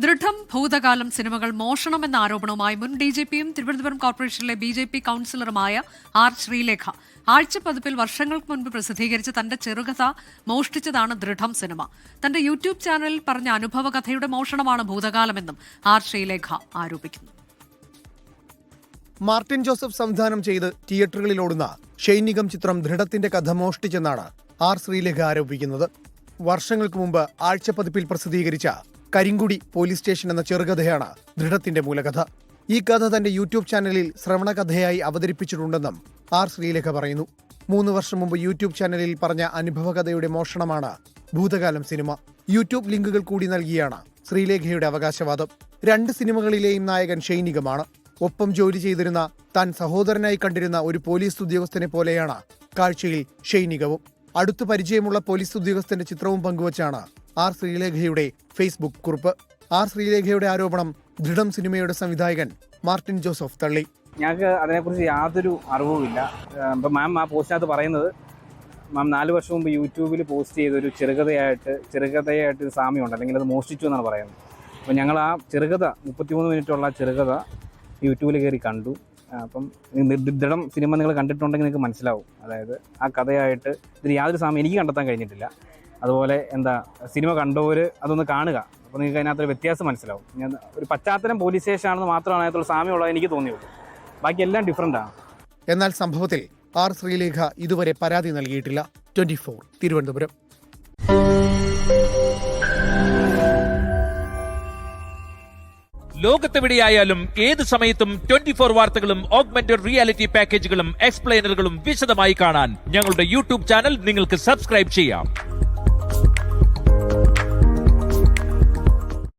ദൃഢം ഭൂതകാലം സിനിമകൾ മോഷണമെന്ന ആരോപണവുമായി മുൻ ഡിജിപിയും തിരുവനന്തപുരം കോർപ്പറേഷനിലെ ബിജെപി കൌൺസിലറുമായ ആർ ശ്രീലേഖ ആഴ്ചപ്പതിപ്പിൽ വർഷങ്ങൾക്ക് മുൻപ് പ്രസിദ്ധീകരിച്ച തന്റെ ചെറുകഥ മോഷ്ടിച്ചതാണ് ദൃഢം സിനിമ. തന്റെ യൂട്യൂബ് ചാനലിൽ പറഞ്ഞ അനുഭവകഥയുടെ മോഷണമാണ് ഭൂതകാലമെന്നും ആർ ശ്രീലേഖ ആരോപിക്കുന്നു. മാർട്ടിൻ ജോസഫ് സംവിധാനം ചെയ്ത് തിയേറ്ററുകളിൽ ഓടുന്ന ഷൈനികം ചിത്രം ദൃഢത്തിന്റെ കഥ മോഷ്ടിച്ചെന്നാണ് ആർ ശ്രീലേഖ ആരോപിക്കുന്നത്. വർഷങ്ങൾക്ക് മുമ്പ് ആഴ്ചപ്പതിപ്പിൽ പ്രസിദ്ധീകരിച്ച കരിങ്കുടി പോലീസ് സ്റ്റേഷൻ എന്ന ചെറുകഥയാണ് ദൃഢത്തിന്റെ മൂലകഥ. ഈ കഥ തന്റെ യൂട്യൂബ് ചാനലിൽ ശ്രവണകഥയായി അവതരിപ്പിച്ചിട്ടുണ്ടെന്നും ആർ ശ്രീലേഖ പറയുന്നു. 3 വർഷം മുമ്പ് യൂട്യൂബ് ചാനലിൽ പറഞ്ഞ അനുഭവകഥയുടെ മോഷണമാണ് ഭൂതകാലം സിനിമ. യൂട്യൂബ് ലിങ്കുകൾ കൂടി നൽകിയാണ് ശ്രീലേഖയുടെ അവകാശവാദം. 2 സിനിമകളിലെയും നായകൻ ഷൈനികമാണ്. ഒപ്പം ജോലി ചെയ്തിരുന്ന താൻ സഹോദരനായി കണ്ടിരുന്ന ഒരു പോലീസ് ഉദ്യോഗസ്ഥനെ പോലെയാണ് കാഴ്ചയിൽ ഷൈനികവും. അടുത്തു പരിചയമുള്ള പോലീസ് ഉദ്യോഗസ്ഥന്റെ ചിത്രവും പങ്കുവച്ചാണ് ആർ ശ്രീലേഖയുടെ ഫേസ്ബുക്ക് കുറിപ്പ്. ആർ ശ്രീലേഖയുടെ ആരോപണം ദൃഢം സിനിമയുടെ സംവിധായകൻ മാർട്ടിൻ ജോസഫ് തള്ളി. ഞങ്ങൾക്ക് അതിനെക്കുറിച്ച് യാതൊരു അറിവുമില്ല. ഇപ്പം മാം ആ പോസ്റ്റിനകത്ത് പറയുന്നത് മാം 4 വർഷം മുമ്പ് യൂട്യൂബിൽ പോസ്റ്റ് ചെയ്തൊരു ചെറുകഥയായിട്ട് ഒരു സാമ്യമുണ്ട്, അല്ലെങ്കിൽ അത് മോഷ്ടിച്ചു എന്നാണ് പറയുന്നത്. അപ്പോൾ ഞങ്ങൾ ആ ചെറുകഥ 33 മിനിറ്റുള്ള ചെറുകഥ യൂട്യൂബിൽ കയറി കണ്ടു. അപ്പം ദൃഢം സിനിമ നിങ്ങൾ കണ്ടിട്ടുണ്ടെങ്കിൽ നിങ്ങൾക്ക് മനസ്സിലാവും. അതായത് ആ കഥയായിട്ട് ഇതിന് യാതൊരു സാമ്യം എനിക്ക് കണ്ടെത്താൻ കഴിഞ്ഞിട്ടില്ല. അതുപോലെ സിനിമ കണ്ടവർ അതൊന്ന് കാണുക, അപ്പോൾ നിങ്ങൾക്ക് അതിനകത്തൊരു വ്യത്യാസം മനസ്സിലാവും. ഞാൻ ഒരു പശ്ചാത്തലം പോലീസ് സ്റ്റേഷനാണെന്ന് മാത്രമാണ് അതിനകത്തുള്ള സാമ്യമുള്ളത് എനിക്ക് തോന്നിയുള്ളൂ. ബാക്കി എല്ലാം ഡിഫറൻ്റാണ്. എന്നാൽ സംഭവത്തിൽ ആർ ശ്രീലേഖ ഇതുവരെ പരാതി നൽകിയിട്ടില്ല. 24 തിരുവനന്തപുരം. ലോകത്തെവിടെയായാലും ഏത് സമയത്തും 24 വാർത്തകളും ഓഗ്മെന്റഡ് റിയാലിറ്റി പാക്കേജുകളും എക്സ്പ്ലെയിനറുകളും വിശദമായി കാണാൻ ഞങ്ങളുടെ യൂട്യൂബ് ചാനൽ നിങ്ങൾക്ക് സബ്സ്ക്രൈബ് ചെയ്യാം.